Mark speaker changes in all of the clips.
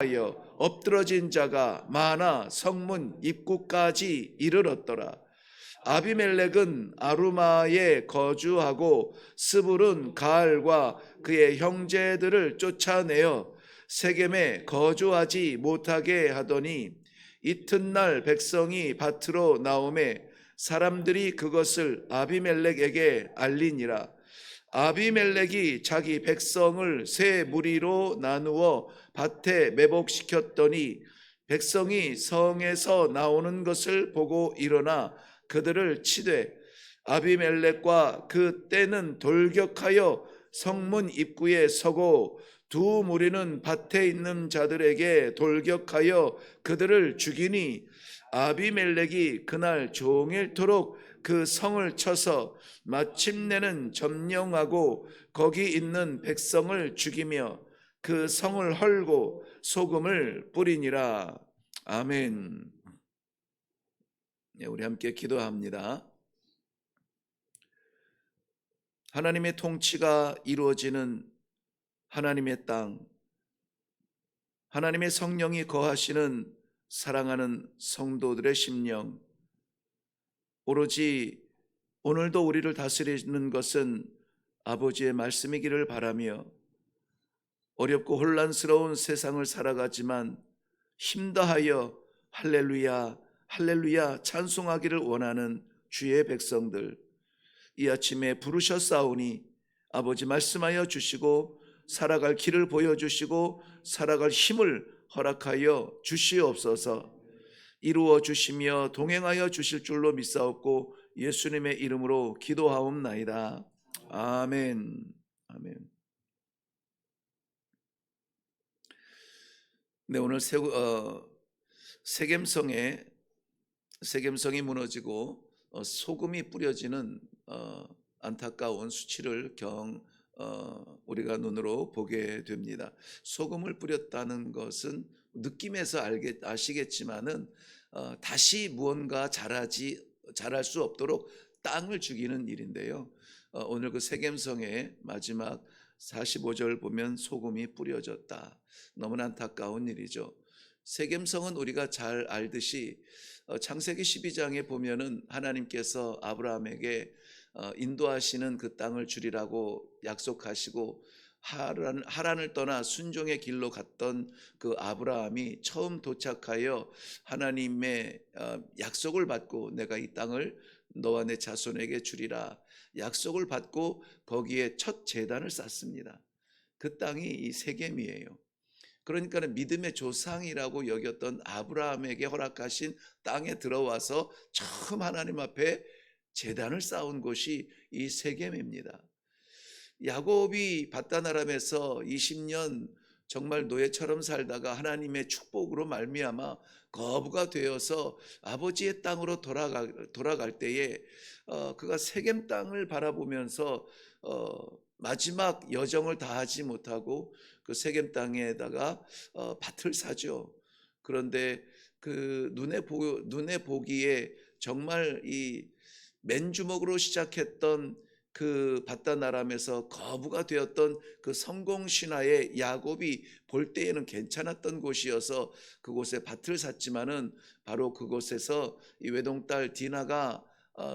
Speaker 1: 하여 엎드러진 자가 많아 성문 입구까지 이르렀더라. 아비멜렉은 아루마에 거주하고 스불은 가알과 그의 형제들을 쫓아내어 세겜에 거주하지 못하게 하더니 이튿날 백성이 밭으로 나오매 사람들이 그것을 아비멜렉에게 알리니라. 아비멜렉이 자기 백성을 세 무리로 나누어 밭에 매복시켰더니 백성이 성에서 나오는 것을 보고 일어나 그들을 치되 아비멜렉과 그 떼는 돌격하여 성문 입구에 서고 두 무리는 밭에 있는 자들에게 돌격하여 그들을 죽이니 아비멜렉이 그날 종일토록 그 성을 쳐서 마침내는 점령하고 거기 있는 백성을 죽이며 그 성을 헐고 소금을 뿌리니라. 아멘. 네, 우리 함께 기도합니다. 하나님의 통치가 이루어지는 하나님의 땅, 하나님의 성령이 거하시는 사랑하는 성도들의 심령, 오로지 오늘도 우리를 다스리는 것은 아버지의 말씀이기를 바라며 어렵고 혼란스러운 세상을 살아가지만 힘다하여 할렐루야 할렐루야 찬송하기를 원하는 주의 백성들, 이 아침에 부르셨사오니 아버지 말씀하여 주시고 살아갈 길을 보여주시고 살아갈 힘을 허락하여 주시옵소서. 이루어 주시며 동행하여 주실 줄로 믿사옵고 예수님의 이름으로 기도하옵나이다. 아멘. 아멘. 네, 오늘 세겜성이 무너지고 소금이 뿌려지는 안타까운 수치를 우리가 눈으로 보게 됩니다. 소금을 뿌렸다는 것은 느낌에서 아시겠지만은 다시 무언가 자랄 수 없도록 땅을 죽이는 일인데요. 오늘 그 세겜성의 마지막 45절 보면 소금이 뿌려졌다. 너무나 안타까운 일이죠. 세겜성은 우리가 잘 알듯이 창세기 12장에 보면은 하나님께서 아브라함에게 인도하시는 그 땅을 주리라고 약속하시고 하란을 떠나 순종의 길로 갔던 그 아브라함이 처음 도착하여 하나님의 약속을 받고 내가 이 땅을 너와 내 자손에게 주리라 약속을 받고 거기에 첫 제단을 쌓습니다. 그 땅이 이 세겜이에요. 그러니까 믿음의 조상이라고 여겼던 아브라함에게 허락하신 땅에 들어와서 처음 하나님 앞에 제단을 쌓은 곳이 이 세겜입니다. 야곱이 밧단 아람에서 20년 정말 노예처럼 살다가 하나님의 축복으로 말미암아 거부가 되어서 아버지의 땅으로 돌아갈 때에 그가 세겜 땅을 바라보면서 마지막 여정을 다하지 못하고 그 세겜 땅에다가 밭을 사죠. 그런데 그 눈에 보기에 정말 이 맨주먹으로 시작했던 그 밧단 아람에서 거부가 되었던 그 성공 신화의 야곱이 볼 때에는 괜찮았던 곳이어서 그곳에 밭을 샀지만은 바로 그곳에서 이 외동딸 디나가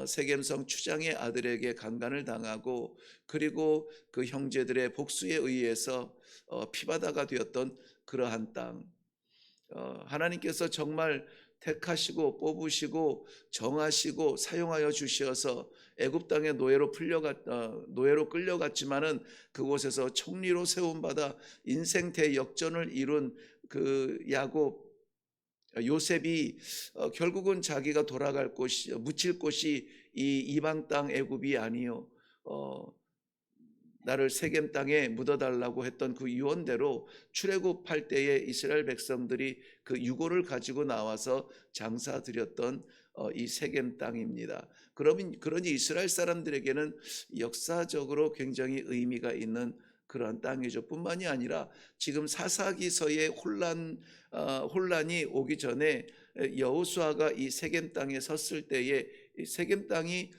Speaker 1: 세겜성 추장의 아들에게 강간을 당하고 그리고 그 형제들의 복수에 의해서 피바다가 되었던 그러한 땅, 하나님께서 정말 택하시고 뽑으시고 정하시고 사용하여 주셔서 애굽 땅의 노예로 끌려갔지만은 그곳에서 총리로 세움받아 인생 대역전을 이룬 그 요셉이 결국은 자기가 묻힐 곳이 이 이방 땅 애굽이 아니요 나를 세겜 땅에 묻어달라고 했던 그 유언대로 출애굽할 때에 이스라엘 백성들이 그 유고를 가지고 나와서 장사드렸던 이 세겜 땅입니다. 그러니 이스라엘 사람들에게는 역사적으로 굉장히 의미가 있는 그러한 땅이죠. 뿐만이 아니라 지금 사사기서의 혼란이 오기 전에 여호수아가 이 세겜 땅에 섰을 때에 이 세겜 땅이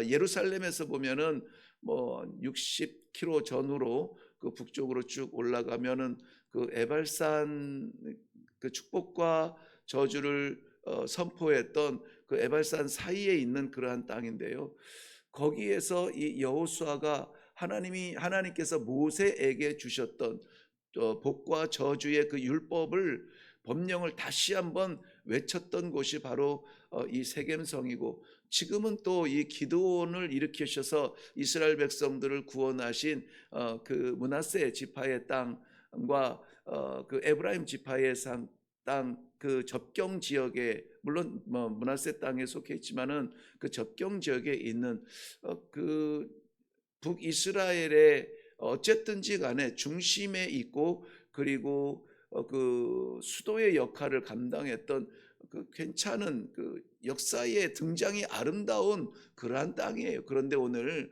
Speaker 1: 예루살렘에서 보면은 뭐 60km 전후로 그 북쪽으로 쭉 올라가면은 그 에발산, 그 축복과 저주를 선포했던 그 에발산 사이에 있는 그러한 땅인데요. 거기에서 이 여호수아가 하나님께서 모세에게 주셨던 복과 저주의 그 율법을, 법령을 다시 한번 외쳤던 곳이 바로 이 세겜성이고, 지금은 또 이 기드온을 일으키셔서 이스라엘 백성들을 구원하신 그 므낫세 지파의 땅과 그 에브라임 지파의 땅, 그 접경 지역에, 물론 뭐 므낫세 땅에 속해 있지만은 그 접경 지역에 있는 그 북이스라엘의 어쨌든지 간에 중심에 있고, 그리고 그 수도의 역할을 감당했던 그 괜찮은 그 역사의 등장이 아름다운 그러한 땅이에요. 그런데 오늘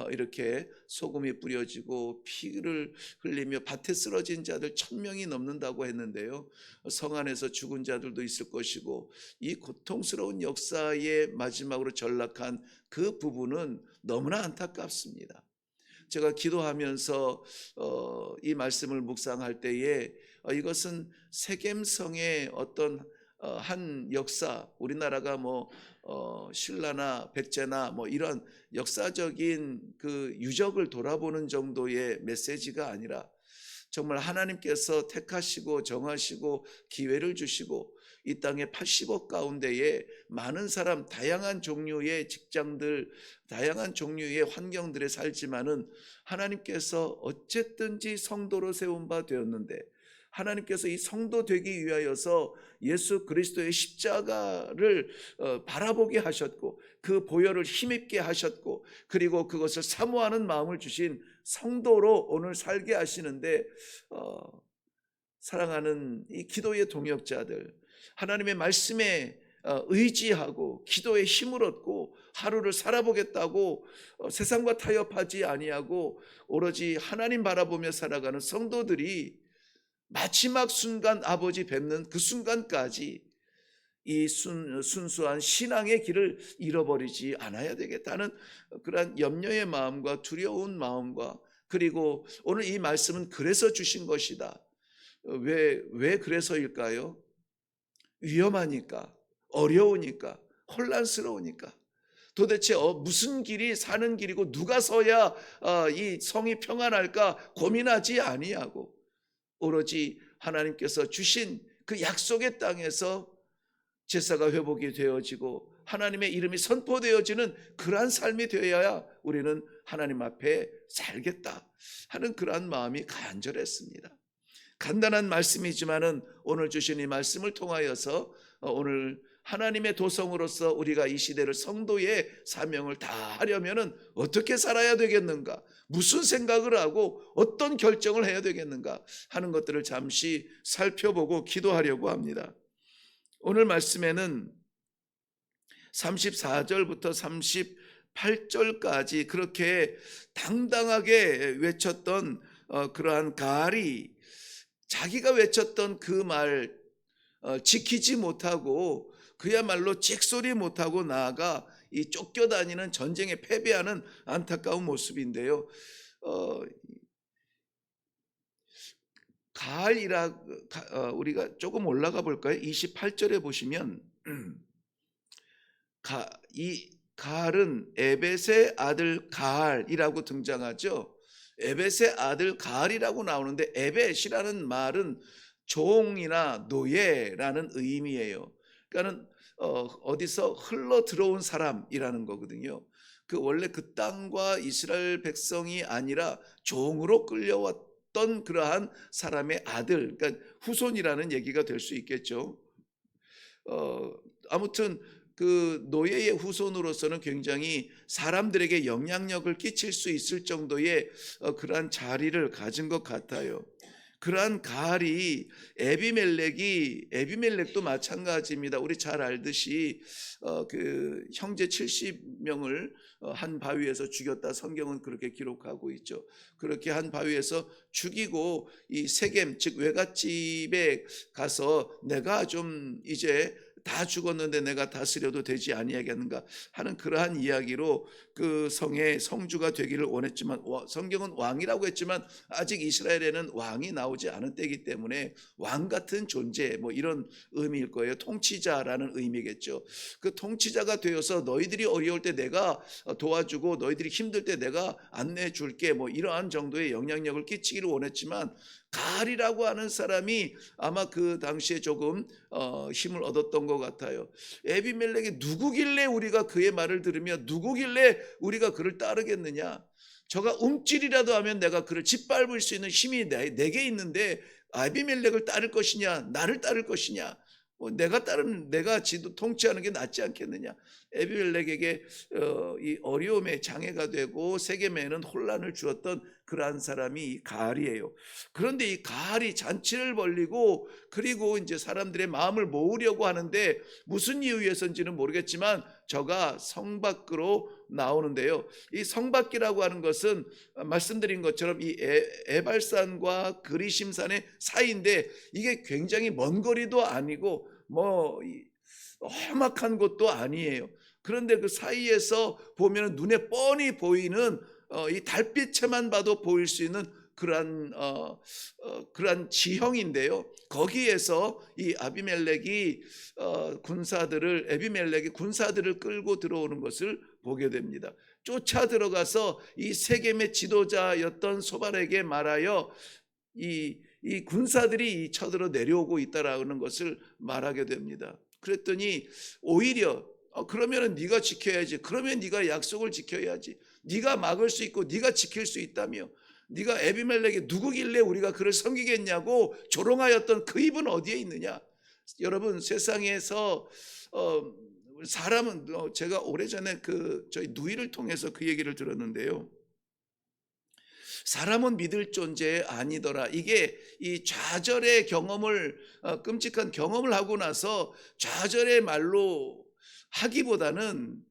Speaker 1: 이렇게 소금이 뿌려지고 피를 흘리며 밭에 쓰러진 자들 1,000명이 넘는다고 했는데요. 성 안에서 죽은 자들도 있을 것이고, 이 고통스러운 역사의 마지막으로 전락한 그 부분은 너무나 안타깝습니다. 제가 기도하면서 이 말씀을 묵상할 때에 이것은 세겜성의 어떤 한 역사, 우리나라가 뭐 신라나 백제나 뭐 이런 역사적인 그 유적을 돌아보는 정도의 메시지가 아니라, 정말 하나님께서 택하시고 정하시고 기회를 주시고 이 땅의 80억 가운데에 많은 사람, 다양한 종류의 직장들, 다양한 종류의 환경들에 살지만은 하나님께서 어쨌든지 성도로 세운 바 되었는데, 하나님께서 이 성도 되기 위하여서 예수 그리스도의 십자가를 바라보게 하셨고, 그 보혈을 힘입게 하셨고, 그리고 그것을 사모하는 마음을 주신 성도로 오늘 살게 하시는데, 사랑하는 이 기도의 동역자들, 하나님의 말씀에 의지하고 기도의 힘을 얻고 하루를 살아보겠다고 세상과 타협하지 아니하고 오로지 하나님 바라보며 살아가는 성도들이 마지막 순간 아버지 뵙는 그 순간까지 이 순수한 신앙의 길을 잃어버리지 않아야 되겠다는 그러한 염려의 마음과 두려운 마음과, 그리고 오늘 이 말씀은 그래서 주신 것이다. 왜 그래서일까요? 위험하니까, 어려우니까, 혼란스러우니까. 도대체 무슨 길이 사는 길이고 누가 서야 이 성이 평안할까 고민하지 아니하고, 오로지 하나님께서 주신 그 약속의 땅에서 제사가 회복이 되어지고 하나님의 이름이 선포되어지는 그러한 삶이 되어야 우리는 하나님 앞에 살겠다 하는 그러한 마음이 간절했습니다. 간단한 말씀이지만은 오늘 주신 이 말씀을 통하여서 오늘 하나님의 도성으로서 우리가 이 시대를 성도의 사명을 다하려면은 어떻게 살아야 되겠는가, 무슨 생각을 하고 어떤 결정을 해야 되겠는가 하는 것들을 잠시 살펴보고 기도하려고 합니다. 오늘 말씀에는 34절부터 38절까지 그렇게 당당하게 외쳤던 그러한 가알이 자기가 외쳤던 그 말 지키지 못하고 그야말로 찍소리 못하고 나아가 이 쫓겨다니는 전쟁에 패배하는 안타까운 모습인데요. 우리가 조금 올라가 볼까요? 28절에 보시면 이 가알은 에벳의 아들 가알이라고 등장하죠. 에벳의 아들 가알이라고 나오는데, 에벳이라는 말은 종이나 노예라는 의미예요. 그러니까는 어디서 흘러 들어온 사람이라는 거거든요. 그 원래 그 땅과 이스라엘 백성이 아니라 종으로 끌려왔던 그러한 사람의 아들, 그러니까 후손이라는 얘기가 될 수 있겠죠. 아무튼 그 노예의 후손으로서는 굉장히 사람들에게 영향력을 끼칠 수 있을 정도의 그러한 자리를 가진 것 같아요. 그러한 가알이 에비멜렉도 마찬가지입니다. 우리 잘 알듯이 그 형제 70명을 한 바위에서 죽였다, 성경은 그렇게 기록하고 있죠. 그렇게 한 바위에서 죽이고 이 세겜, 즉 외갓집에 가서 내가 좀 이제 다 죽었는데 내가 다스려도 되지 아니하겠는가 하는 그러한 이야기로 그 성의 성주가 되기를 원했지만, 성경은 왕이라고 했지만 아직 이스라엘에는 왕이 나오지 않은 때이기 때문에 왕 같은 존재, 뭐 이런 의미일 거예요. 통치자라는 의미겠죠. 그 통치자가 되어서 너희들이 어려울 때 내가 도와주고 너희들이 힘들 때 내가 안내해 줄게, 뭐 이러한 정도의 영향력을 끼치기를 원했지만, 가알이라고 하는 사람이 아마 그 당시에 조금 힘을 얻었던 것 같아요. 에비멜렉이 누구길래 우리가 그의 말을 들으며 누구길래 우리가 그를 따르겠느냐, 저가 움찔이라도 하면 내가 그를 짓밟을 수 있는 힘이 내게 있는데 아비멜렉을 따를 것이냐 나를 따를 것이냐, 내가 지도 통치하는 게 낫지 않겠느냐. 에비멜렉에게 이 어려움의 장애가 되고 세겜에는 혼란을 주었던 그러한 사람이 이 가알이에요. 그런데 이 가알이 잔치를 벌리고 그리고 이제 사람들의 마음을 모으려고 하는데 무슨 이유에서인지는 모르겠지만 저가 성 밖으로 나오는데요. 이 성 밖이라고 하는 것은 말씀드린 것처럼 이 에발산과 그리심산의 사이인데 이게 굉장히 먼 거리도 아니고 뭐 험악한 곳도 아니에요. 그런데 그 사이에서 보면 눈에 뻔히 보이는 이 달빛에만 봐도 보일 수 있는 그러한 지형인데요. 거기에서 이 에비멜렉이 군사들을 끌고 들어오는 것을 보게 됩니다. 쫓아 들어가서 이 세겜의 지도자였던 소발에게 말하여 이 군사들이 쳐들어 내려오고 있다라는 것을 말하게 됩니다. 그랬더니 오히려 그러면은 네가 지켜야지. 그러면 네가 약속을 지켜야지. 네가 막을 수 있고 네가 지킬 수 있다며. 네가 에비멜렉이 누구길래 우리가 그를 섬기겠냐고 조롱하였던 그 입은 어디에 있느냐. 여러분, 세상에서 사람은 제가 오래전에 저희 누이를 통해서 그 얘기를 들었는데요. 사람은 믿을 존재 아니더라. 이게 이 좌절의 경험을 끔찍한 경험을 하고 나서 좌절의 말로 하기보다는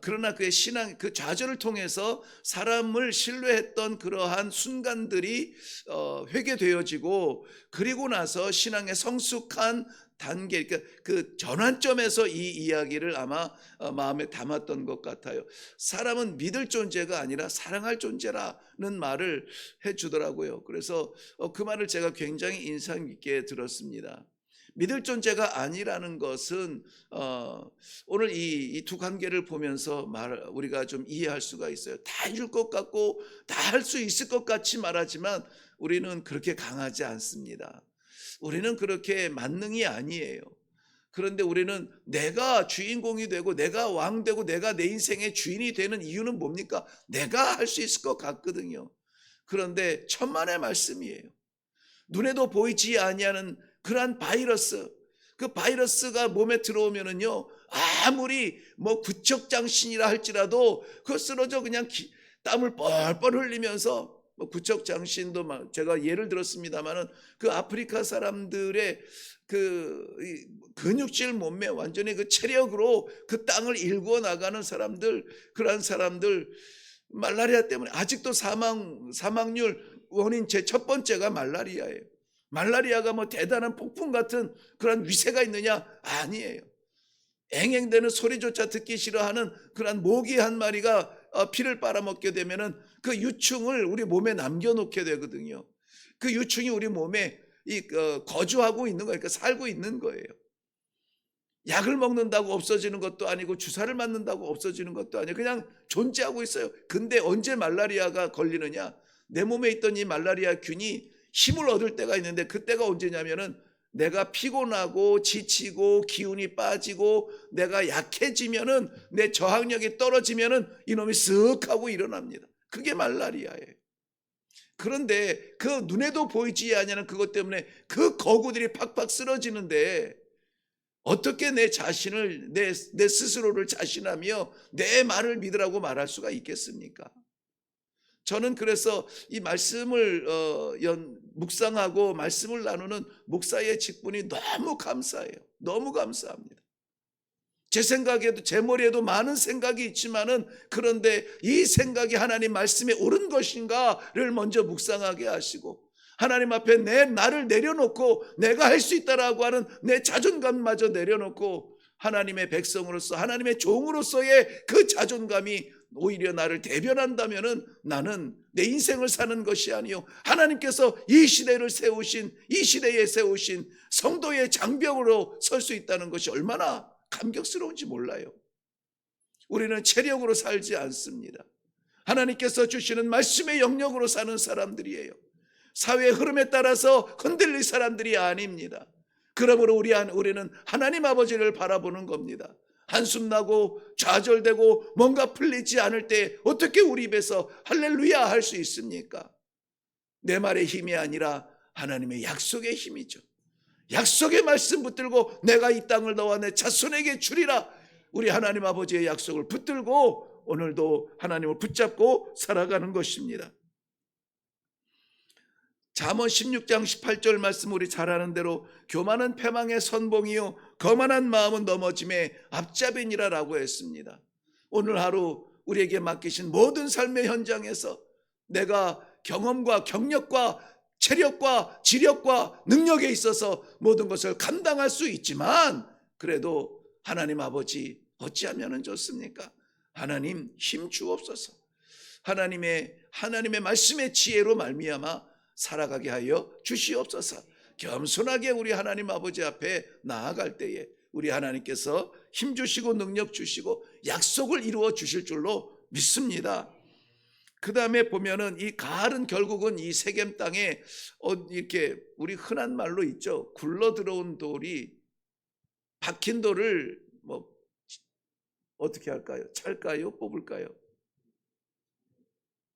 Speaker 1: 그러나 그의 신앙, 그 좌절을 통해서 사람을 신뢰했던 그러한 순간들이 회개되어지고 그리고 나서 신앙의 성숙한 단계, 그러니까 그 전환점에서 이 이야기를 아마 마음에 담았던 것 같아요. 사람은 믿을 존재가 아니라 사랑할 존재라는 말을 해주더라고요. 그래서 그 말을 제가 굉장히 인상 깊게 들었습니다. 믿을 존재가 아니라는 것은 오늘 이 두 관계를 보면서 우리가 좀 이해할 수가 있어요. 다 해줄 것 같고 다 할 수 있을 것 같이 말하지만 우리는 그렇게 강하지 않습니다. 우리는 그렇게 만능이 아니에요. 그런데 우리는 내가 주인공이 되고 내가 왕 되고 내가 내 인생의 주인이 되는 이유는 뭡니까? 내가 할 수 있을 것 같거든요. 그런데 천만의 말씀이에요. 눈에도 보이지 아니하는 그러한 바이러스, 그 바이러스가 몸에 들어오면은요, 아무리 뭐 구척장신이라 할지라도 그 쓰러져 그냥 땀을 뻘뻘 흘리면서, 뭐 구척장신도 제가 예를 들었습니다만은 그 아프리카 사람들의 그 근육질 몸매, 완전히 그 체력으로 그 땅을 일구어 나가는 사람들, 그러한 사람들 말라리아 때문에 아직도 사망률 원인 제 첫 번째가 말라리아예요. 말라리아가 뭐 대단한 폭풍 같은 그런 위세가 있느냐? 아니에요. 앵앵대는 소리조차 듣기 싫어하는 그런 모기 한 마리가 피를 빨아먹게 되면은 그 유충을 우리 몸에 남겨놓게 되거든요. 그 유충이 우리 몸에 거주하고 있는 거예요. 그러니까 살고 있는 거예요. 약을 먹는다고 없어지는 것도 아니고 주사를 맞는다고 없어지는 것도 아니고 그냥 존재하고 있어요. 근데 언제 말라리아가 걸리느냐? 내 몸에 있던 이 말라리아 균이 힘을 얻을 때가 있는데 그때가 언제냐면은 내가 피곤하고 지치고 기운이 빠지고 내가 약해지면은, 내 저항력이 떨어지면은 이놈이 쓱 하고 일어납니다. 그게 말라리아예요. 그런데 그 눈에도 보이지 않는 그것 때문에 그 거구들이 팍팍 쓰러지는데 어떻게 내 자신을, 내 스스로를 자신하며 내 말을 믿으라고 말할 수가 있겠습니까? 저는 그래서 이 말씀을 묵상하고 말씀을 나누는 목사의 직분이 너무 감사해요. 너무 감사합니다. 제 생각에도, 제 머리에도 많은 생각이 있지만은, 그런데 이 생각이 하나님 말씀에 옳은 것인가를 먼저 묵상하게 하시고, 하나님 앞에 나를 내려놓고 내가 할 수 있다라고 하는 내 자존감마저 내려놓고 하나님의 백성으로서 하나님의 종으로서의 그 자존감이 오히려 나를 대변한다면은 나는 내 인생을 사는 것이 아니요 하나님께서 이 시대를 세우신 이 시대에 세우신 성도의 장벽으로 설 수 있다는 것이 얼마나 감격스러운지 몰라요. 우리는 체력으로 살지 않습니다. 하나님께서 주시는 말씀의 영역으로 사는 사람들이에요. 사회의 흐름에 따라서 흔들릴 사람들이 아닙니다. 그러므로 우리는 하나님 아버지를 바라보는 겁니다. 한숨 나고 좌절되고 뭔가 풀리지 않을 때 어떻게 우리 입에서 할렐루야 할 수 있습니까? 내 말의 힘이 아니라 하나님의 약속의 힘이죠. 약속의 말씀 붙들고 내가 이 땅을 너와 내 자손에게 주리라. 우리 하나님 아버지의 약속을 붙들고 오늘도 하나님을 붙잡고 살아가는 것입니다. 잠언 16장 18절 말씀 우리 잘 아는 대로 교만은 패망의 선봉이요 거만한 마음은 넘어짐의 앞잡이니라 라고 했습니다. 오늘 하루 우리에게 맡기신 모든 삶의 현장에서 내가 경험과 경력과 체력과 지력과 능력에 있어서 모든 것을 감당할 수 있지만 그래도 하나님 아버지 어찌하면 좋습니까? 하나님 힘 주옵소서. 하나님의 말씀의 지혜로 말미암아 살아가게 하여 주시옵소서. 겸손하게 우리 하나님 아버지 앞에 나아갈 때에 우리 하나님께서 힘 주시고 능력 주시고 약속을 이루어 주실 줄로 믿습니다. 그 다음에 보면은 이 가을은 결국은 이 세겜 땅에 이렇게 우리 흔한 말로 있죠. 굴러 들어온 돌이 박힌 돌을 뭐 어떻게 할까요? 찰까요? 뽑을까요?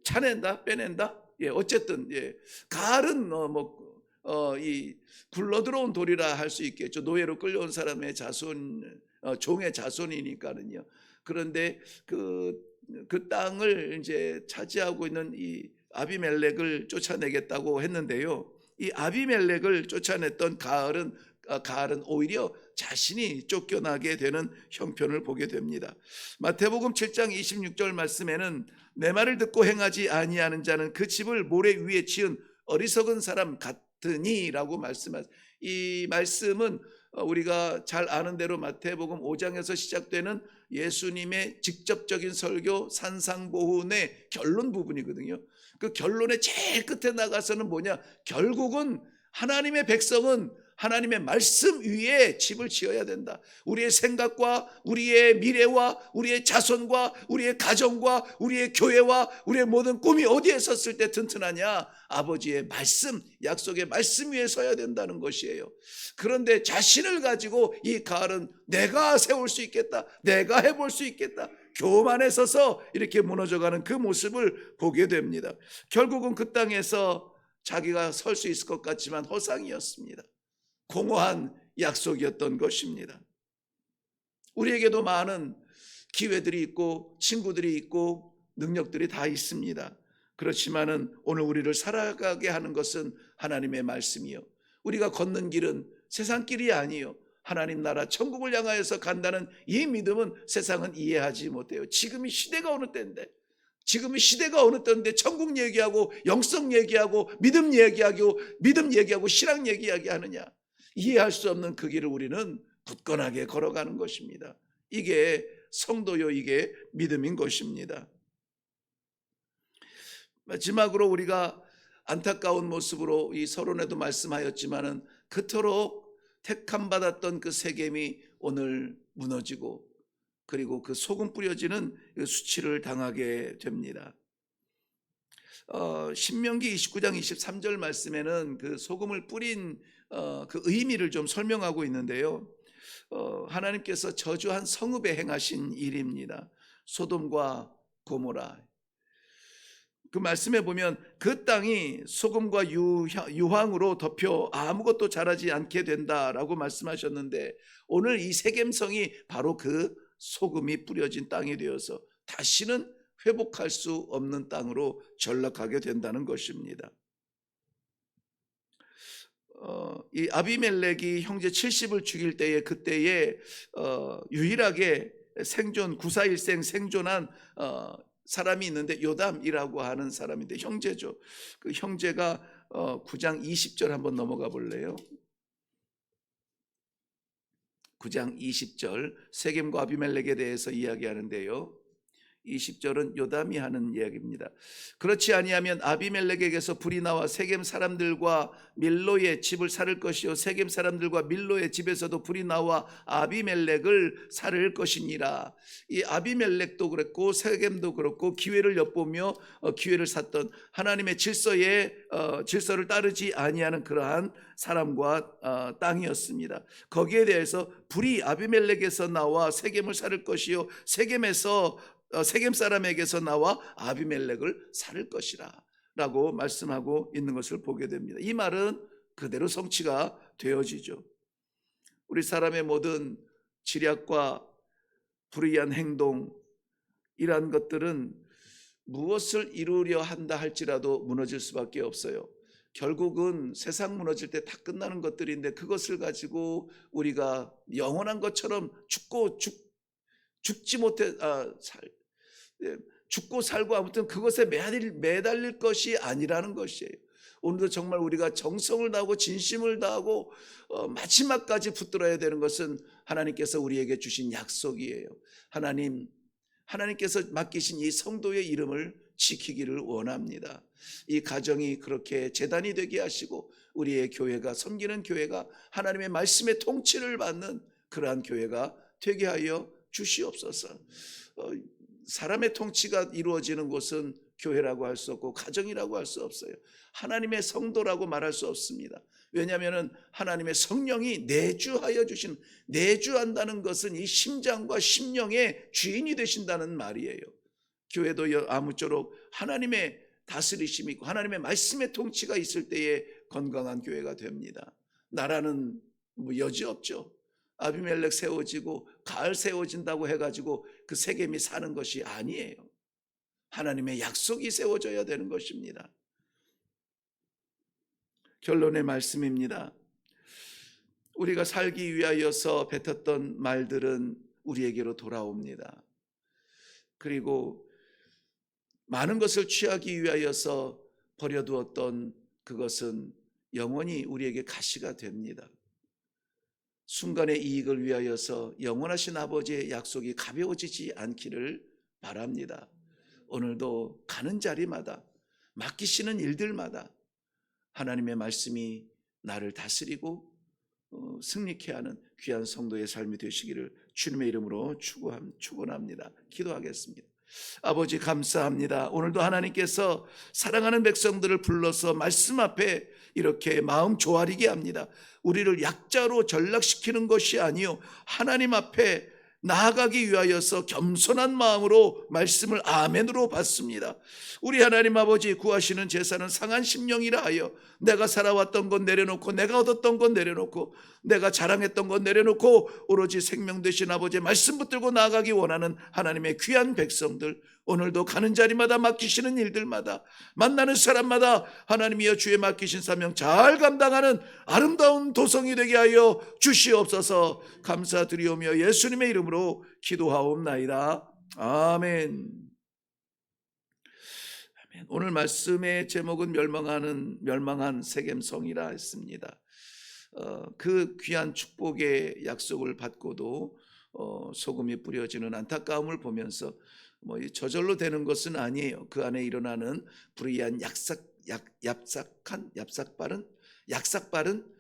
Speaker 1: 차낸다? 빼낸다? 예, 어쨌든 예, 가을은 이 굴러 들어온 돌이라 할 수 있겠죠. 노예로 끌려온 사람의 자손, 종의 자손이니까는요. 그런데 그 땅을 이제 차지하고 있는 이 아비멜렉을 쫓아내겠다고 했는데요. 이 아비멜렉을 쫓아냈던 가을은 오히려 자신이 쫓겨나게 되는 형편을 보게 됩니다. 마태복음 7장 26절 말씀에는 내 말을 듣고 행하지 아니하는 자는 그 집을 모래 위에 지은 어리석은 사람 같으니라고 말씀하십니다. 이 말씀은 우리가 잘 아는 대로 마태복음 5장에서 시작되는 예수님의 직접적인 설교 산상보훈의 결론 부분이거든요. 그 결론의 제일 끝에 나가서는 뭐냐? 결국은 하나님의 백성은 하나님의 말씀 위에 집을 지어야 된다. 우리의 생각과 우리의 미래와 우리의 자손과 우리의 가정과 우리의 교회와 우리의 모든 꿈이 어디에 섰을 때 튼튼하냐? 아버지의 말씀, 약속의 말씀 위에 서야 된다는 것이에요. 그런데 자신을 가지고 이 가을은 내가 세울 수 있겠다, 내가 해볼 수 있겠다, 교만에 서서 이렇게 무너져가는 그 모습을 보게 됩니다. 결국은 그 땅에서 자기가 설 수 있을 것 같지만 허상이었습니다. 공허한 약속이었던 것입니다. 우리에게도 많은 기회들이 있고 친구들이 있고 능력들이 다 있습니다. 그렇지만은 오늘 우리를 살아가게 하는 것은 하나님의 말씀이요. 우리가 걷는 길은 세상 길이 아니요. 하나님 나라 천국을 향하여서 간다는 이 믿음은 세상은 이해하지 못해요. 지금이 시대가 어느 때인데 천국 얘기하고 영성 얘기하고 믿음 얘기하고 신앙 얘기하느냐? 이해할 수 없는 그 길을 우리는 굳건하게 걸어가는 것입니다. 이게 성도요, 이게 믿음인 것입니다. 마지막으로 우리가 안타까운 모습으로 이 서론에도 말씀하였지만은 그토록 택함 받았던 그 세겜이 오늘 무너지고 그리고 그 소금 뿌려지는 수치를 당하게 됩니다. 신명기 29장 23절 말씀에는 그 소금을 뿌린 그 의미를 좀 설명하고 있는데요. 하나님께서 저주한 성읍에 행하신 일입니다. 소돔과 고모라. 그 말씀에 보면 그 땅이 소금과 유황으로 덮여 아무것도 자라지 않게 된다라고 말씀하셨는데 오늘 이 세겜성이 바로 그 소금이 뿌려진 땅이 되어서 다시는 회복할 수 없는 땅으로 전락하게 된다는 것입니다. 이 아비멜렉이 형제 70을 죽일 때에 그때에 유일하게 구사일생 생존한 사람이 있는데 요담이라고 하는 사람인데 형제죠. 그 형제가 9장 20절 한번 넘어가 볼래요? 9장 20절 세겜과 아비멜렉에 대해서 이야기하는데요. 20절은 요담이 하는 이야기입니다. 그렇지 아니하면 아비멜렉에게서 불이 나와 세겜 사람들과 밀로의 집을 살을 것이요 세겜 사람들과 밀로의 집에서도 불이 나와 아비멜렉을 살을 것이니라. 이 아비멜렉도 그랬고 세겜도 그렇고 기회를 엿보며 기회를 샀던 하나님의 질서를 따르지 아니하는 그러한 사람과 땅이었습니다. 거기에 대해서 불이 아비멜렉에서 나와 세겜을 살을 것이요 세겜 사람에게서 나와 아비멜렉을 살을 것이라 라고 말씀하고 있는 것을 보게 됩니다. 이 말은 그대로 성취가 되어지죠. 우리 사람의 모든 지략과 불의한 행동, 이러한 것들은 무엇을 이루려 한다 할지라도 무너질 수밖에 없어요. 결국은 세상 무너질 때 다 끝나는 것들인데 그것을 가지고 우리가 영원한 것처럼 죽지 못해 죽고 살고 아무튼 그것에 매달릴 것이 아니라는 것이에요. 오늘도 정말 우리가 정성을 다하고 진심을 다하고 마지막까지 붙들어야 되는 것은 하나님께서 우리에게 주신 약속이에요. 하나님께서 맡기신 이 성도의 이름을 지키기를 원합니다. 이 가정이 그렇게 제단이 되게 하시고 우리의 교회가, 섬기는 교회가 하나님의 말씀의 통치를 받는 그러한 교회가 되게 하여 주시옵소서. 사람의 통치가 이루어지는 곳은 교회라고 할 수 없고 가정이라고 할 수 없어요. 하나님의 성도라고 말할 수 없습니다. 왜냐하면 하나님의 성령이 내주한다는 것은 이 심장과 심령의 주인이 되신다는 말이에요. 교회도 아무쪼록 하나님의 다스리심이 있고 하나님의 말씀의 통치가 있을 때에 건강한 교회가 됩니다. 나라는 여지 없죠. 아비멜렉 세워지고 가을 세워진다고 해가지고 그 세겜이 사는 것이 아니에요. 하나님의 약속이 세워져야 되는 것입니다. 결론의 말씀입니다. 우리가 살기 위하여서 뱉었던 말들은 우리에게로 돌아옵니다. 그리고 많은 것을 취하기 위하여서 버려두었던 그것은 영원히 우리에게 가시가 됩니다. 순간의 이익을 위하여서 영원하신 아버지의 약속이 가벼워지지 않기를 바랍니다. 오늘도 가는 자리마다 맡기시는 일들마다 하나님의 말씀이 나를 다스리고 승리케 하는 귀한 성도의 삶이 되시기를 주님의 이름으로 축원합니다. 기도하겠습니다. 아버지 감사합니다. 오늘도 하나님께서 사랑하는 백성들을 불러서 말씀 앞에 이렇게 마음 조아리게 합니다. 우리를 약자로 전락시키는 것이 아니요 하나님 앞에 나아가기 위하여서 겸손한 마음으로 말씀을 아멘으로 받습니다. 우리 하나님 아버지 구하시는 제사는 상한 심령이라 하여 내가 살아왔던 것 내려놓고 내가 얻었던 것 내려놓고 내가 자랑했던 것 내려놓고 오로지 생명 되신 아버지의 말씀 붙들고 나아가기 원하는 하나님의 귀한 백성들, 오늘도 가는 자리마다 맡기시는 일들마다 만나는 사람마다 하나님이여 주의 맡기신 사명 잘 감당하는 아름다운 도성이 되게 하여 주시옵소서. 감사드리오며 예수님의 이름으로 기도하옵나이다. 아멘. 오늘 말씀의 제목은 멸망한 세겜성이라 했습니다. 그 귀한 축복의 약속을 받고도 소금이 뿌려지는 안타까움을 보면서 저절로 되는 것은 아니에요. 그 안에 일어나는 불의한 약삭바른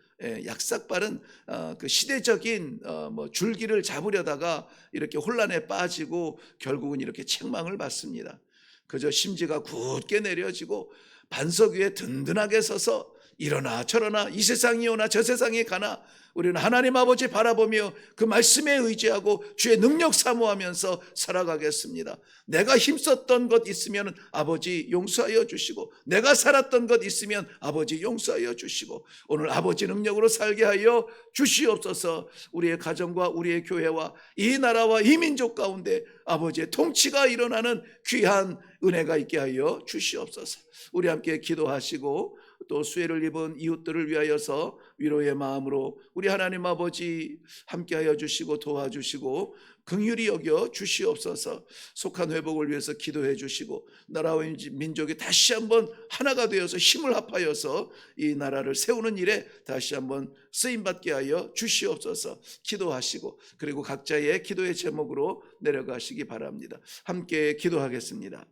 Speaker 1: 그 시대적인 줄기를 잡으려다가 이렇게 혼란에 빠지고 결국은 이렇게 책망을 받습니다. 그저 심지가 굳게 내려지고 반석 위에 든든하게 서서 이러나 저러나 이 세상이 오나 저 세상이 가나 우리는 하나님 아버지 바라보며 그 말씀에 의지하고 주의 능력 사모하면서 살아가겠습니다. 내가 힘썼던 것 있으면 아버지 용서하여 주시고 내가 살았던 것 있으면 아버지 용서하여 주시고 오늘 아버지 능력으로 살게 하여 주시옵소서. 우리의 가정과 우리의 교회와 이 나라와 이 민족 가운데 아버지의 통치가 일어나는 귀한 은혜가 있게 하여 주시옵소서. 우리 함께 기도하시고 또 수혜를 입은 이웃들을 위하여서 위로의 마음으로 우리 하나님 아버지 함께하여 주시고 도와주시고 긍휼히 여겨 주시옵소서. 속한 회복을 위해서 기도해 주시고 나라와 민족이 다시 한번 하나가 되어서 힘을 합하여서 이 나라를 세우는 일에 다시 한번 쓰임받게 하여 주시옵소서. 기도하시고 그리고 각자의 기도의 제목으로 내려가시기 바랍니다. 함께 기도하겠습니다.